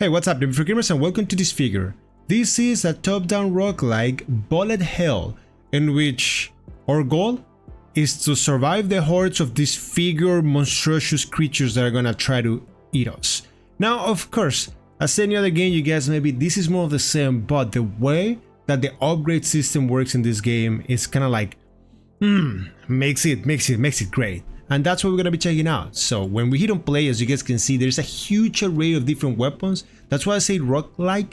Hey, what's up, Disfigure, and welcome to Disfigure. This is a top-down roguelike bullet hell in which our goal is to survive the hordes of disfigured monstrous creatures that are gonna try to eat us. Now, of course, as any other game, you guys, maybe this is more of the same, but the way that the upgrade system works in this game is kind of like, makes it great. And that's what we're gonna be checking out. So when we hit on play, as you guys can see, there's a huge array of different weapons. That's why I say Roguelike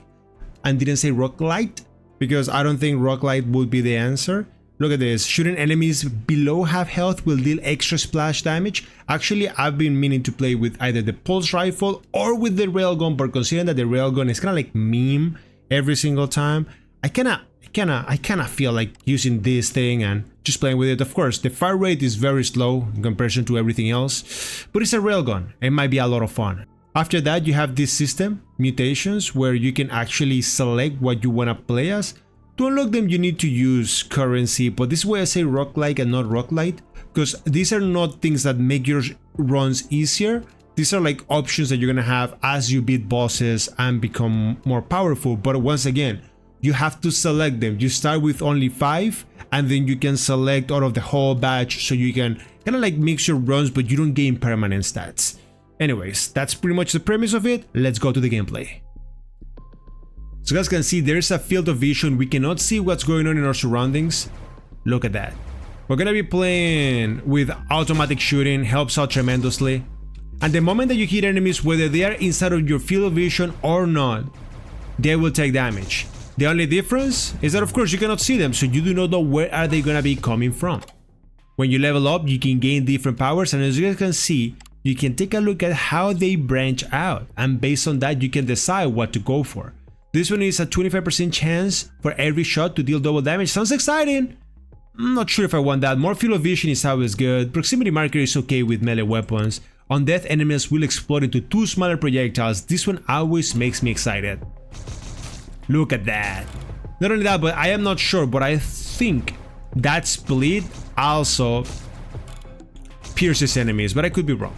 and didn't say Roguelite, because I don't think Roguelite would be the answer. Look at this, shooting enemies below half health will deal extra splash damage. Actually, I've been meaning to play with either the pulse rifle or with the railgun, but considering that the railgun is kind of like meme every single time, I kinda feel like using this thing and just playing with it. Of course, the fire rate is very slow in comparison to everything else, but it's a railgun. It might be a lot of fun. After that, you have this system, mutations, where you can actually select what you wanna play as. To unlock them, you need to use currency, but this is why I say Roguelike and not Roguelite, because these are not things that make your runs easier. These are like options that you're gonna have as you beat bosses and become more powerful. But once again, you have to select them. You start with only 5, and then you can select out of the whole batch, so you can kind of like mix your runs, but you don't gain permanent stats. Anyways, that's pretty much the premise of it. Let's go to the gameplay. So you guys can see there's a field of vision. We cannot see what's going on in our surroundings. Look at that. We're gonna be playing with automatic shooting, helps out tremendously. And the moment that you hit enemies, whether they are inside of your field of vision or not, they will take damage. The only difference is that, of course, you cannot see them, so you do not know where are they gonna be coming from. When you level up, you can gain different powers, and as you guys can see, you can take a look at how they branch out, and based on that, you can decide what to go for. This one is a 25% chance for every shot to deal double damage. Sounds exciting! I'm not sure if I want that. More field of vision is always good. Proximity marker is okay with melee weapons. On death, enemies will explode into 2 smaller projectiles. This one always makes me excited. Look at that. Not only that, but I am not sure, but I think that split also pierces enemies, but I could be wrong.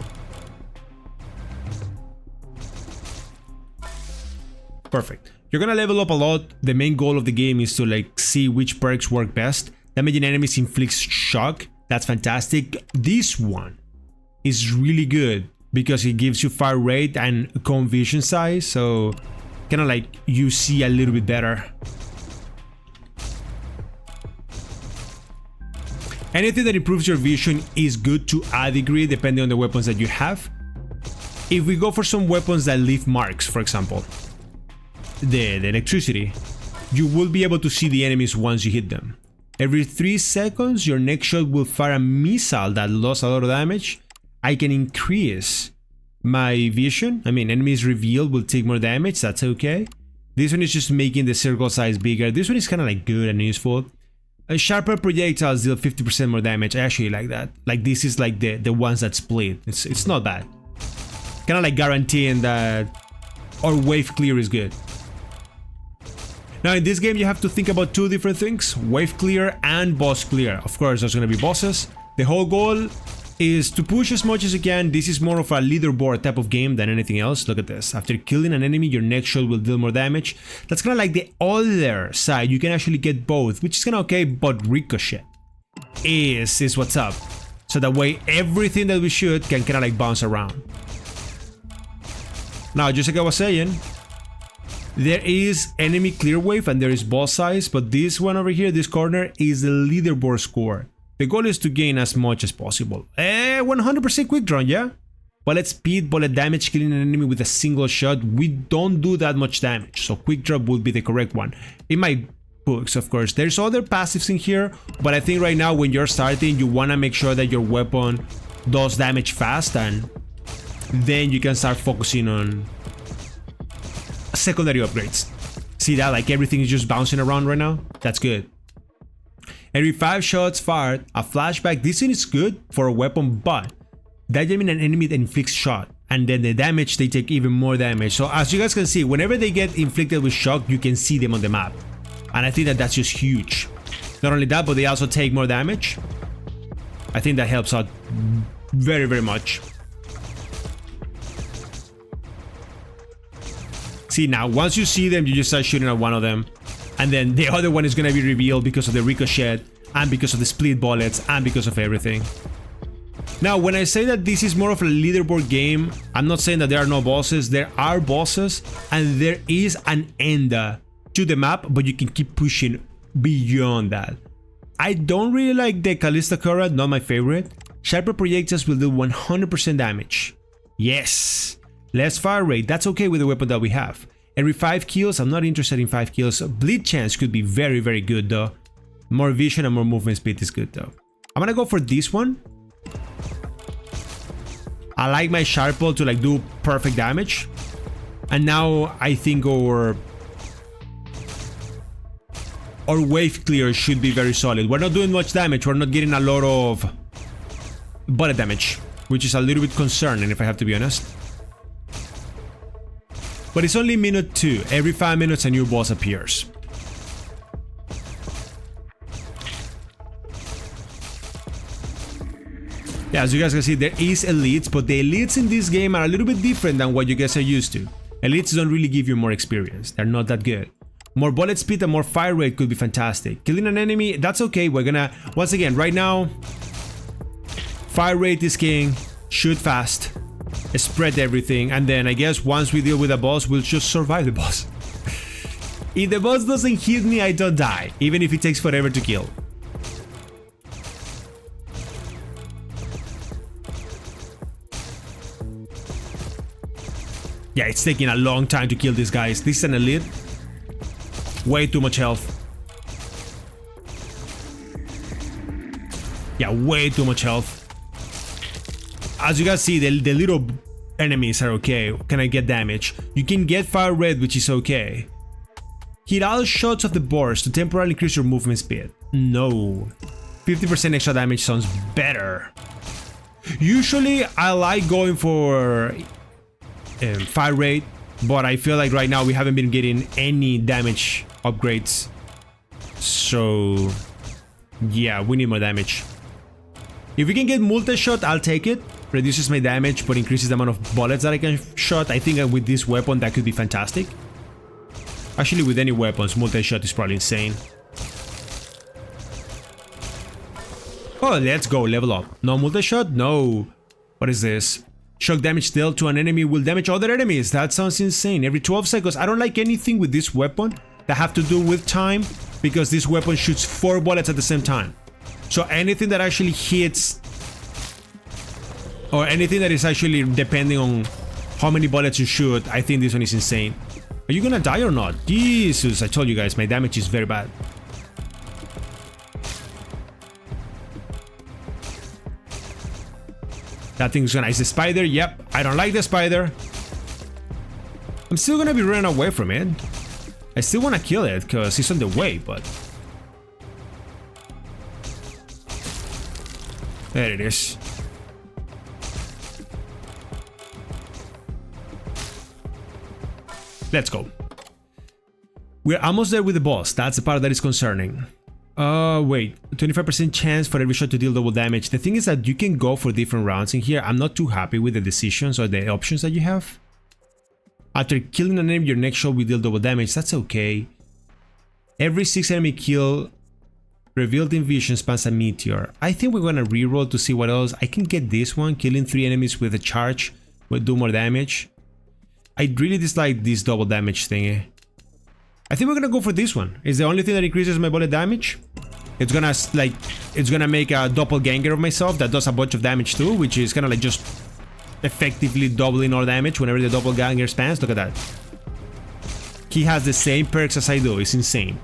Perfect. You're gonna level up a lot. The main goal of the game is to like see which perks work best. Damaging enemies inflicts shock. That's fantastic. This one is really good because it gives you fire rate and cone vision size, so kind of like you see a little bit better. Anything that improves your vision is good to a degree depending on the weapons that you have. If we go for some weapons that leave marks, for example, the electricity, you will be able to see the enemies once you hit them. Every 3 seconds, your next shot will fire a missile that does a lot of damage. I can increase my vision. I mean, enemies revealed will take more damage, that's okay. This one is just making the circle size bigger. This one is kind of like good and useful. Sharper projectiles deal 50% more damage. I actually like that. Like, this is like the ones that split. It's not bad. Kind of like guaranteeing that our wave clear is good. Now in this game you have to think about 2 different things: wave clear and boss clear. Of course, there's gonna be bosses. The whole goal is to push as much as you can. This is more of a leaderboard type of game than anything else. Look at this. After killing an enemy, your next shot will deal more damage. That's kind of like the other side. You can actually get both, which is kind of okay, but ricochet is what's up. So that way everything that we shoot can kind of like bounce around. Now, just like I was saying, there is enemy clear wave and there is boss size, but this one over here, this corner, is the leaderboard score. The goal is to gain as much as possible. 100% quick draw, yeah? Bullet speed, bullet damage, killing an enemy with a single shot. We don't do that much damage, so quick drop would be the correct one. In my books, of course. There's other passives in here, but I think right now when you're starting, you want to make sure that your weapon does damage fast, and then you can start focusing on secondary upgrades. See that? Like everything is just bouncing around right now? That's good. Every 5 shots fired, a flashback. This one is good for a weapon, but that means an enemy that inflicts shot, and then the damage, they take even more damage. So as you guys can see, whenever they get inflicted with shock, you can see them on the map, and I think that that's just huge. Not only that, but they also take more damage. I think that helps out very, very much. See, now, once you see them, you just start shooting at one of them. And then the other one is gonna be revealed because of the ricochet, and because of the split bullets, and because of everything. Now, when I say that this is more of a leaderboard game, I'm not saying that there are no bosses. There are bosses, and there is an end to the map, but you can keep pushing beyond that. I don't really like the Callista Cora, not my favorite. Sharper projectiles will do 100% damage. Yes! Less fire rate, that's okay with the weapon that we have. Every 5 kills, I'm not interested in 5 kills. Bleed chance could be very, very good though. More vision and more movement speed is good though. I'm gonna go for this one. I like my Sharple to like do perfect damage. And now I think our wave clear should be very solid. We're not doing much damage, we're not getting a lot of bullet damage, which is a little bit concerning if I have to be honest. But it's only minute 2. Every 5 minutes a new boss appears. Yeah, as you guys can see, there is elites, but the elites in this game are a little bit different than what you guys are used to. Elites don't really give you more experience. They're not that good. More bullet speed and more fire rate could be fantastic. Killing an enemy, that's okay. We're gonna, once again, right now, fire rate is king. Shoot fast. Spread everything, and then I guess once we deal with a boss, we'll just survive the boss. If the boss doesn't hit me, I don't die, even if it takes forever to kill. Yeah, it's taking a long time to kill these guys. This is an elite. Way too much health. Yeah, way too much health. As you guys see, the little enemies are okay. Can I get damage? You can get fire red, which is okay. Hit all shots of the burst to temporarily increase your movement speed. No. 50% extra damage sounds better. Usually, I like going for fire rate, but I feel like right now we haven't been getting any damage upgrades. So, yeah, we need more damage. If we can get multi-shot, I'll take it. Reduces my damage, but increases the amount of bullets that I can shot. I think that with this weapon, that could be fantastic. Actually, with any weapons, multi-shot is probably insane. Oh, let's go, level up. No multi-shot? No. What is this? Shock damage dealt to an enemy will damage other enemies. That sounds insane. Every 12 seconds. I don't like anything with this weapon that have to do with time, because this weapon shoots 4 bullets at the same time. So anything that actually hits, or anything that is actually depending on how many bullets you shoot, I think this one is insane. Are you gonna die or not? Jesus, I told you guys, my damage is very bad. That thing's gonna... Is the spider? Yep, I don't like the spider. I'm still gonna be running away from it. I still wanna kill it, because it's on the way, but... There it is. Let's go. We're almost there with the boss. That's the part that is concerning. Wait. 25% chance for every shot to deal double damage. The thing is that you can go for different rounds in here. I'm not too happy with the decisions or the options that you have. After killing an enemy, your next shot will deal double damage. That's okay. Every 6 enemy kill revealed in vision spans a meteor. I think we're gonna reroll to see what else. I can get this one. Killing 3 enemies with a charge will do more damage. I really dislike this double damage thingy. I think we're gonna go for this one. It's the only thing that increases my bullet damage. It's gonna like, it's gonna make a doppelganger of myself that does a bunch of damage too, which is kind of like just effectively doubling our damage whenever the doppelganger spans. Look at that. He has the same perks as I do. It's insane.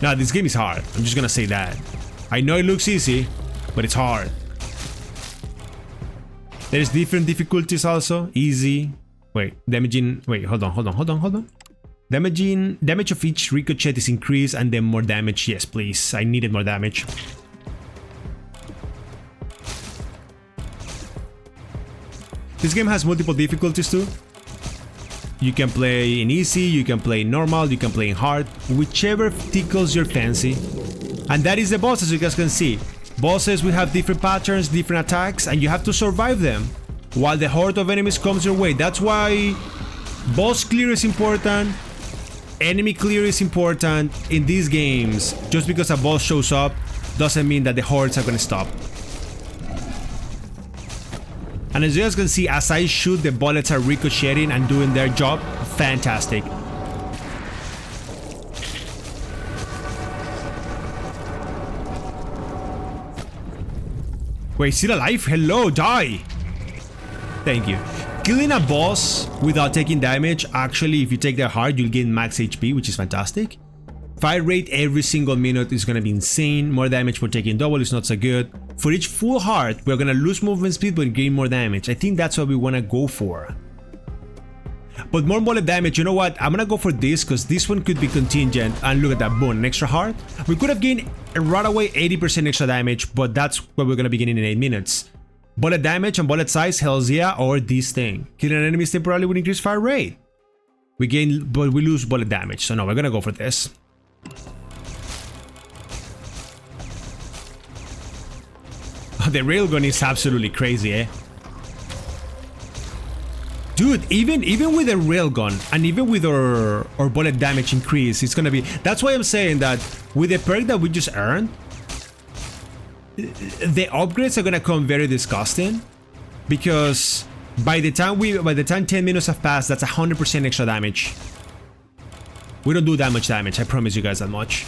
Now this game is hard. I'm just gonna say that. I know it looks easy, but it's hard. There's different difficulties also. Easy. Wait, damaging. Wait, hold on. Damage of each ricochet is increased, and then more damage. Yes, please. I needed more damage. This game has multiple difficulties too. You can play in easy, you can play in normal, you can play in hard, whichever tickles your fancy. And that is the boss, as you guys can see. Bosses will have different patterns, different attacks, and you have to survive them while the horde of enemies comes your way. That's why boss clear is important, enemy clear is important in these games. Just because a boss shows up doesn't mean that the hordes are gonna stop. And as you guys can see, as I shoot, the bullets are ricocheting and doing their job. Fantastic. Wait, still alive? Hello, die! Thank you. Killing a boss without taking damage, actually, if you take their heart, you'll gain max HP, which is fantastic. Fire rate every single minute is gonna be insane. More damage for taking double is not so good. For each full heart, we're gonna lose movement speed but gain more damage. I think that's what we wanna go for. But more bullet damage, you know what? I'm gonna go for this because this one could be contingent. And look at that, boom, an extra heart. We could have gained right away 80% extra damage, but that's what we're gonna be getting in 8 minutes. Bullet damage and bullet size, hells yeah, or this thing. Killing enemies temporarily will increase fire rate. We gain, but we lose bullet damage. So no, we're gonna go for this. The railgun is absolutely crazy, eh? Dude, even with a railgun and even with our bullet damage increase, it's gonna be... That's why I'm saying that with the perk that we just earned, the upgrades are gonna come very disgusting, because by the time 10 minutes have passed, that's 100% extra damage. We don't do that much damage, I promise you guys that much.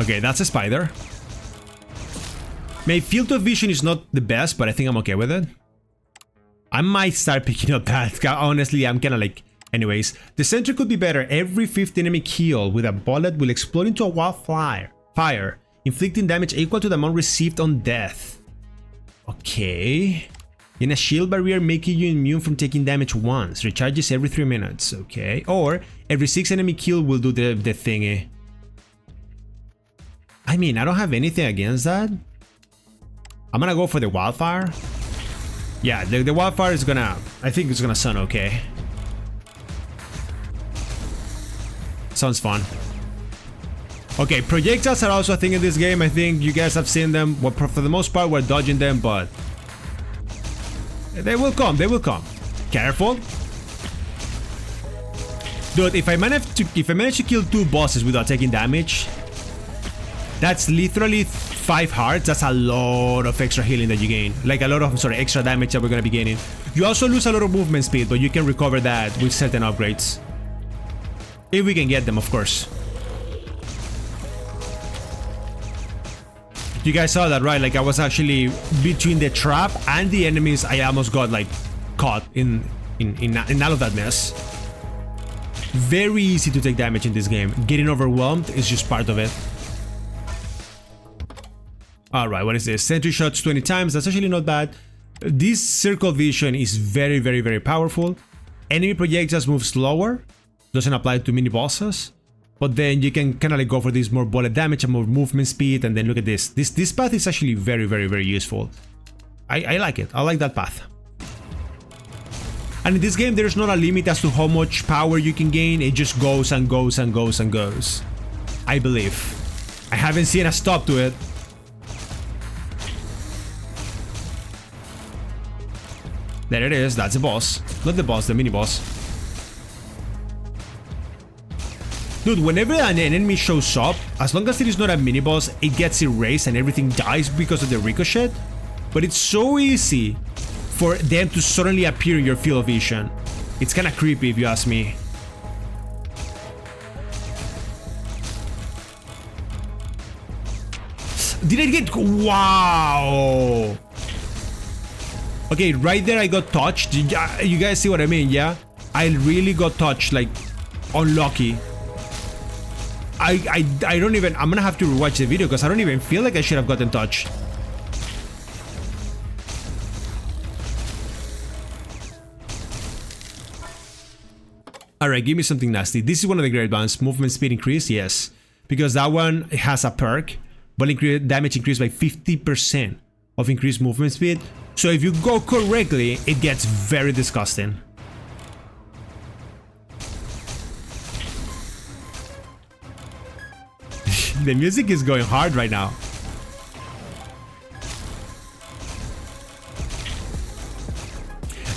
Okay, that's a spider. My field of vision is not the best, but I think I'm okay with it. I might start picking up that. Honestly, I'm kind of like... Anyways, the sentry could be better. Every 5th enemy kill with a bullet will explode into a wildfire, inflicting damage equal to the amount received on death. Okay. In a shield barrier, making you immune from taking damage once. Recharges every 3 minutes. Okay. Or every 6 enemy kill will do the thingy. I mean, I don't have anything against that. I'm gonna go for the wildfire. Yeah, the wildfire is gonna... I think it's gonna sound okay. Sounds fun. Okay, projectiles are also a thing in this game. I think you guys have seen them. Well, for the most part, we're dodging them, but... They will come, they will come. Careful. Dude, if I manage to kill 2 bosses without taking damage... That's literally 5 hearts. That's a lot of extra healing that you gain. Like a lot of, extra damage that we're gonna be gaining. You also lose a lot of movement speed, but you can recover that with certain upgrades. If we can get them, of course. You guys saw that, right? Like I was actually between the trap and the enemies. I almost got like caught in all of that mess. Very easy to take damage in this game. Getting overwhelmed is just part of it. Alright, what is this? Sentry shots 20 times, that's actually not bad. This circle vision is very, very, very powerful. Enemy projectiles move slower. Doesn't apply to mini bosses. But then you can kind of like go for this more bullet damage and more movement speed. And then look at this. This path is actually very, very, very useful. I like it. I like that path. And in this game, there's not a limit as to how much power you can gain. It just goes and goes and goes and goes. I believe. I haven't seen a stop to it. There it is, that's the boss. Not the boss, the mini-boss. Dude, whenever an enemy shows up, as long as it is not a mini-boss, it gets erased and everything dies because of the ricochet. But it's so easy for them to suddenly appear in your field of vision. It's kinda creepy if you ask me. Did I get... Wow! Okay, right there I got touched. You guys see what I mean, yeah? I really got touched, like, unlucky. I don't even... I'm gonna have to rewatch the video because I don't even feel like I should have gotten touched. Alright, give me something nasty. This is one of the great ones. Movement speed increase, yes. Because that one has a perk. But damage increased by 50% of increased movement speed. So if you go correctly, it gets very disgusting. The music is going hard right now.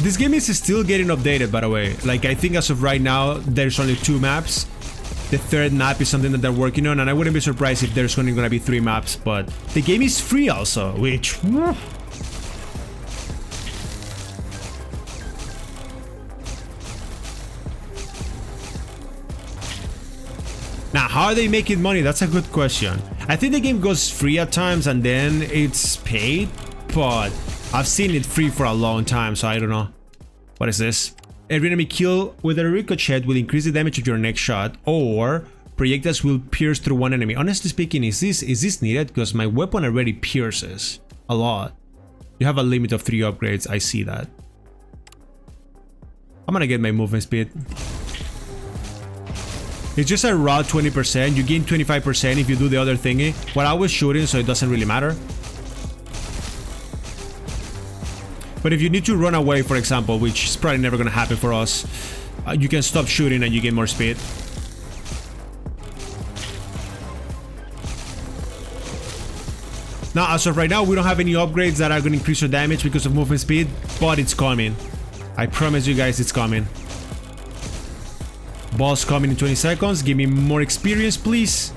This game is still getting updated, by the way. Like, I think as of right now, there's only 2 maps. The 3rd map is something that they're working on, and I wouldn't be surprised if there's only gonna be 3 maps, but the game is free also, which... Now, how are they making money? That's a good question. I think the game goes free at times and then it's paid, but I've seen it free for a long time, so I don't know. What is this? Every enemy kill with a ricochet will increase the damage of your next shot, or projectiles will pierce through one enemy. Honestly speaking, is this needed? Because my weapon already pierces a lot. You have a limit of 3 upgrades, I see that. I'm gonna get my movement speed. It's just a raw 20%. You gain 25% if you do the other thingy. Well, I was shooting, so it doesn't really matter. But if you need to run away, for example, which is probably never gonna happen for us, you can stop shooting and you gain more speed. Now, as of right now, we don't have any upgrades that are gonna increase your damage because of movement speed, but it's coming. I promise you guys it's coming. Boss coming in 20 seconds. Give me more experience, please.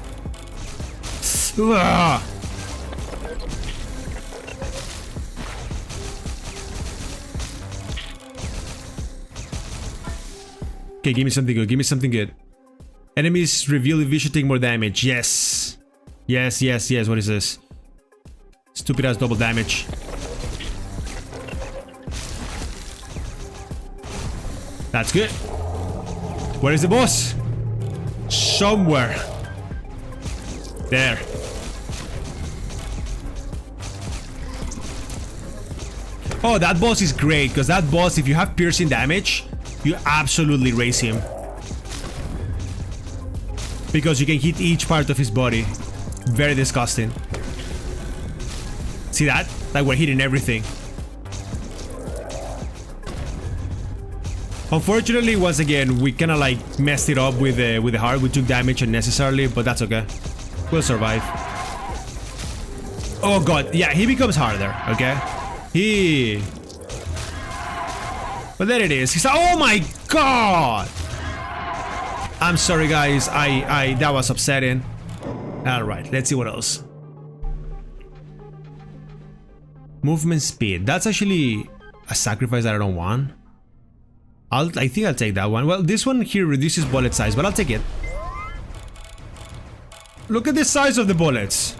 Ugh. Okay, give me something good. Give me something good. Enemies reveal if you should take more damage. Yes. Yes, yes, yes. What is this? Stupid ass double damage. That's good. Where is the boss? Somewhere. There. Oh, that boss is great, because that boss, if you have piercing damage, you absolutely raise him. Because you can hit each part of his body. Very disgusting. See that? Like we're hitting everything. Unfortunately, once again, we kind of like messed it up with the heart. We took damage unnecessarily, but that's okay. We'll survive. Oh god, yeah, he becomes harder, okay? But there it is. He's like, oh my god! I'm sorry, guys. That was upsetting. All right, let's see what else. Movement speed. That's actually a sacrifice that I don't want. I think I'll take that one. Well, this one here reduces bullet size, but I'll take it. Look at the size of the bullets.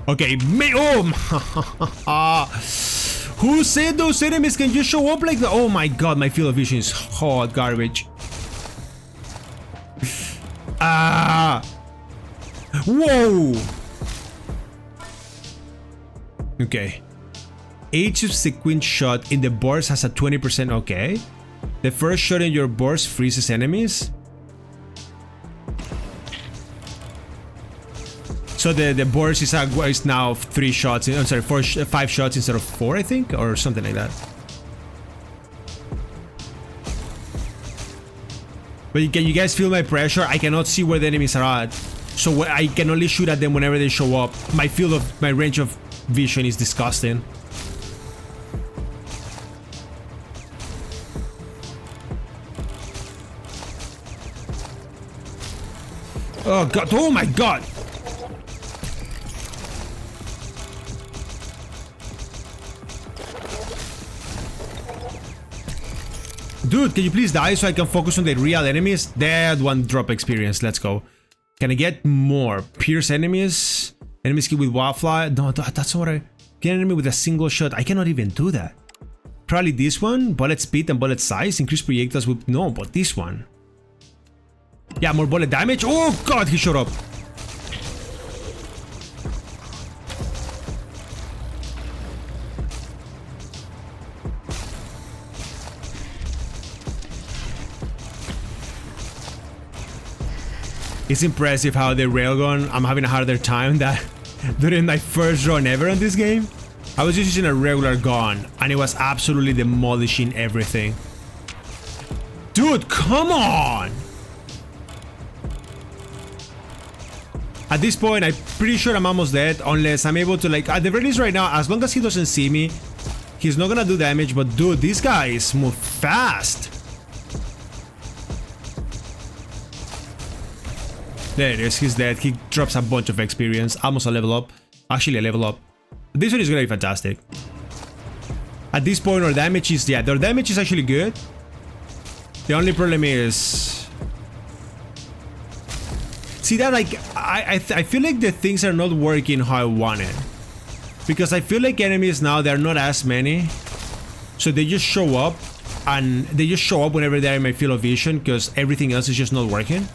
Okay, who said those enemies can just show up like that? Oh my god, my field of vision is hot garbage. Whoa. Okay. Each subsequent shot in the burst has a 20%. Okay. The first shot in your burst freezes enemies. So the burst is now 3 shots. I'm sorry, 5 shots instead of 4, I think, or something like that. But can you guys feel my pressure? I cannot see where the enemies are at, so I can only shoot at them whenever they show up. My range of vision is disgusting. Oh god, oh my god! Dude, can you please die so I can focus on the real enemies? That one drop experience, let's go. Can I get more? Pierce enemies? Enemies killed with wildfire? No, that's not what I... Get an enemy with a single shot. I cannot even do that. Probably this one? Bullet speed and bullet size? Increase projectiles with... No, but this one. Yeah, more bullet damage. Oh god, he showed up. It's impressive how the railgun, I'm having a harder time that during my first run ever on this game. I was just using a regular gun and it was absolutely demolishing everything. Dude, come on! At this point, I'm pretty sure I'm almost dead, unless I'm able to, like, at the very least right now, as long as he doesn't see me, he's not gonna do damage. But dude, these guys move fast. There it is, he's dead. He drops a bunch of experience, almost a level up. Actually a level up. This one is gonna be fantastic. At this point our damage is, yeah, their damage is actually good. The only problem is... See that, like, I feel like the things are not working how I wanted. Because I feel like enemies now, they're not as many. So they just show up. And they just show up whenever they're in my field of vision, because everything else is just not working.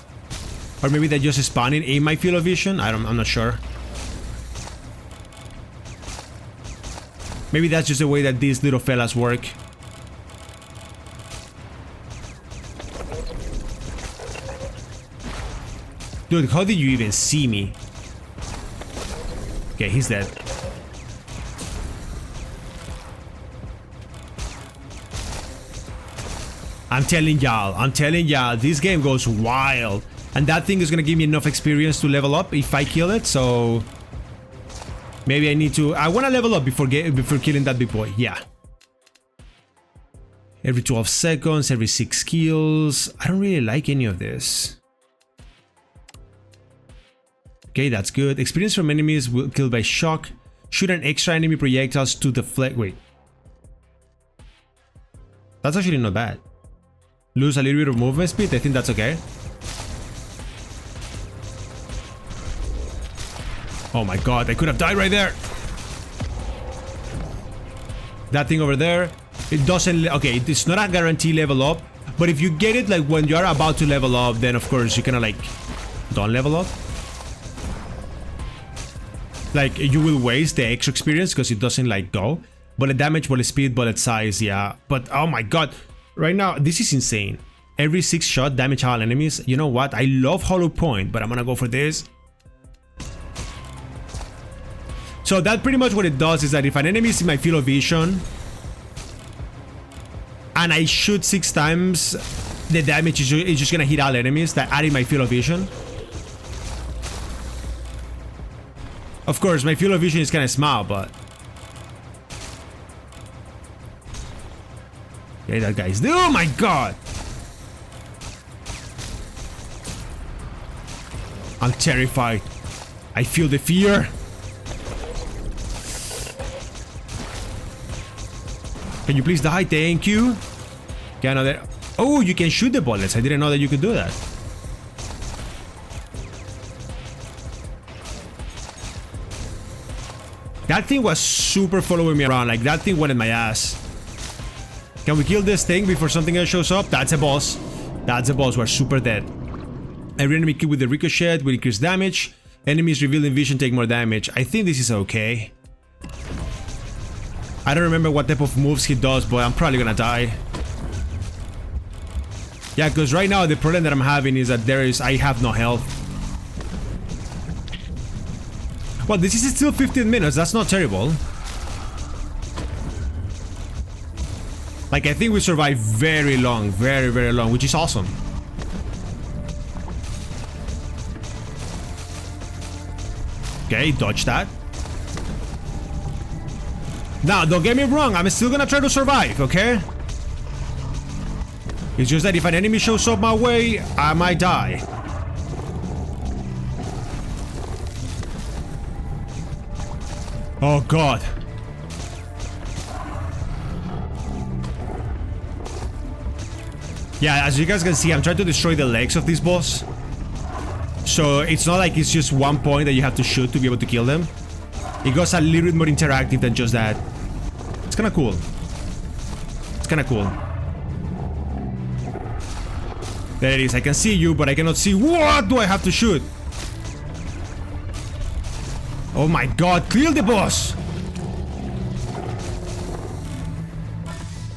Or maybe they're just spawning in my field of vision. I'm not sure. Maybe that's just the way that these little fellas work. Dude, how did you even see me? Okay, he's dead. I'm telling y'all, this game goes wild. And that thing is gonna give me enough experience to level up if I kill it, so... Maybe I need to... I wanna level up before killing that big boy, yeah. Every 12 seconds, every 6 kills... I don't really like any of this. Okay, that's good. Experience from enemies killed by shock. Shoot an extra enemy projectiles to deflect... Wait. That's actually not bad. Lose a little bit of movement speed, I think that's okay. Oh my god, I could have died right there. That thing over there, it doesn't... Okay, it's not a guarantee level up. But if you get it, like, when you're about to level up, then of course you kinda, like, don't level up. Like, you will waste the extra experience because it doesn't, like, go. Bullet damage, bullet speed, bullet size, yeah. But, oh my god. Right now, this is insane. Every 6 shot, damage all enemies. You know what? I love Hollow Point, but I'm gonna go for this. So that pretty much what it does is that if an enemy is in my field of vision and I shoot 6 times, the damage is just gonna hit all enemies that are in my field of vision. Of course, my field of vision is kind of small, but... Okay, that guy's... Oh my god! I'm terrified. I feel the fear. Can you please die? Thank you. Okay, another... Oh, you can shoot the bullets. I didn't know that you could do that. That thing was super following me around. Like, that thing wanted my ass. Can we kill this thing before something else shows up? That's a boss. That's a boss. We're super dead. Every enemy killed with the ricochet will increase damage. Enemies revealed in vision take more damage. I think this is okay. I don't remember what type of moves he does, but I'm probably gonna die. Yeah, because right now the problem that I'm having is that I have no health. Well, this is still 15 minutes, that's not terrible. Like, I think we survived very long, very long, which is awesome. Okay, dodge that. Now, don't get me wrong, I'm still gonna try to survive, okay? It's just that if an enemy shows up my way, I might die. Oh god. Yeah, as you guys can see, I'm trying to destroy the legs of this boss. So it's not like it's just one point that you have to shoot to be able to kill them. It goes a little bit more interactive than just that. It's kinda cool. It's kinda cool. There it is. I can see you, but I cannot see. What do I have to shoot? Oh my god, kill the boss!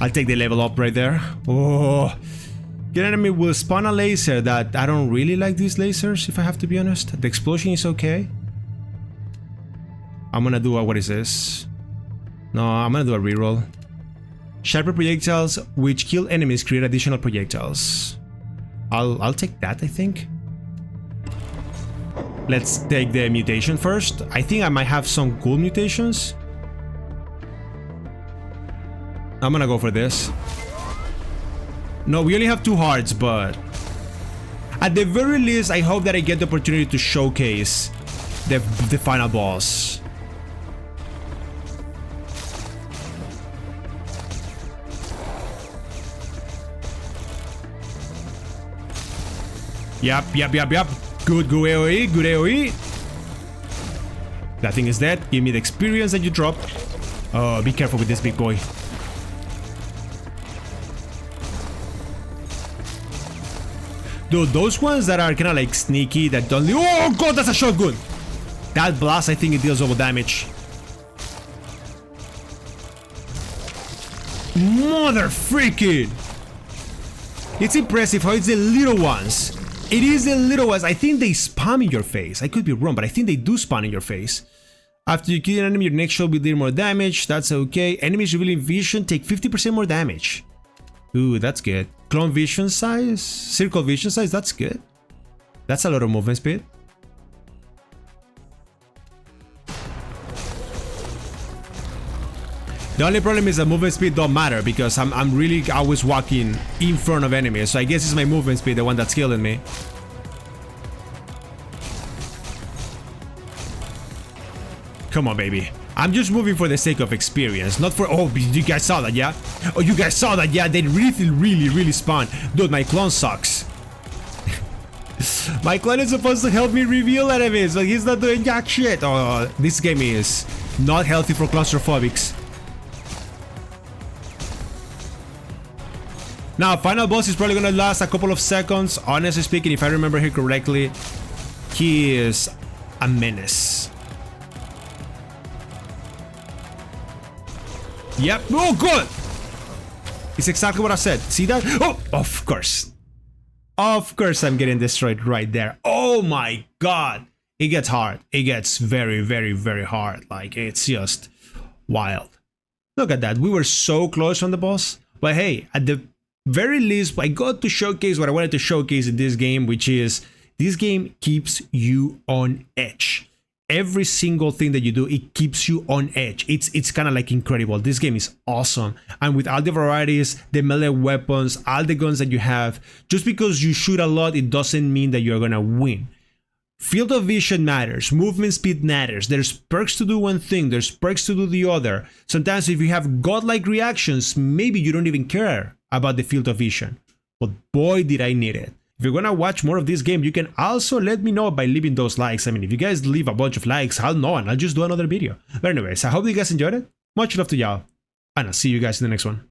I'll take the level up right there. Oh. The enemy will spawn a laser that I don't really like these lasers, if I have to be honest. The explosion is okay. I'm gonna do a, what is this? No, I'm gonna do a reroll. Sharper projectiles which kill enemies create additional projectiles. I'll take that, I think. Let's take the mutation first. I think I might have some cool mutations. I'm gonna go for this. No, we only have 2 hearts, but at the very least, I hope that I get the opportunity to showcase the final boss. Yep. Good AoE, good AoE. That thing is dead. Give me the experience that you dropped. Oh, be careful with this big boy. Dude, those ones that are kind of like sneaky, that don't... Oh god, that's a shotgun! That blast, I think it deals double damage. Mother freaking! It's impressive how it's the little ones. It is the little ones. I think they spam in your face. I could be wrong, but I think they do spawn in your face. After you kill an enemy, your next shot will deal more damage. That's okay. Enemies revealing vision take 50% more damage. Ooh, that's good. Clone vision size? Circle vision size? That's good. That's a lot of movement speed. The only problem is that movement speed don't matter because I'm really always walking in front of enemies. So I guess it's my movement speed, the one that's killing me. Come on, baby. I'm just moving for the sake of experience, not for... Oh, you guys saw that, yeah? Oh, you guys saw that, yeah? They really spawn. Dude, my clone sucks. My clone is supposed to help me reveal enemies, but he's not doing jack shit. Oh, this game is not healthy for claustrophobics. Now, final boss is probably gonna last a couple of seconds. Honestly speaking, if I remember here correctly, he is a menace. Yep. Oh, good! It's exactly what I said. See that? Oh, of course. Of course I'm getting destroyed right there. Oh my god. It gets hard. It gets very hard. Like, it's just wild. Look at that. We were so close on the boss. But hey, at the very least, I got to showcase what I wanted to showcase in this game, which is this game keeps you on edge. Every single thing that you do, it keeps you on edge. It's kind of like incredible. This game is awesome. And with all the varieties, the melee weapons, all the guns that you have, just because you shoot a lot, it doesn't mean that you're gonna win. Field of vision matters, movement speed matters. There's perks to do one thing, there's perks to do the other. Sometimes if you have godlike reactions, maybe you don't even care about the field of vision. But boy, did I need it. If you're gonna watch more of this game, you can also let me know by leaving those likes. I mean, if you guys leave a bunch of likes, I'll know and I'll just do another video. But anyways, I hope you guys enjoyed it. Much love to y'all, and I'll see you guys in the next one.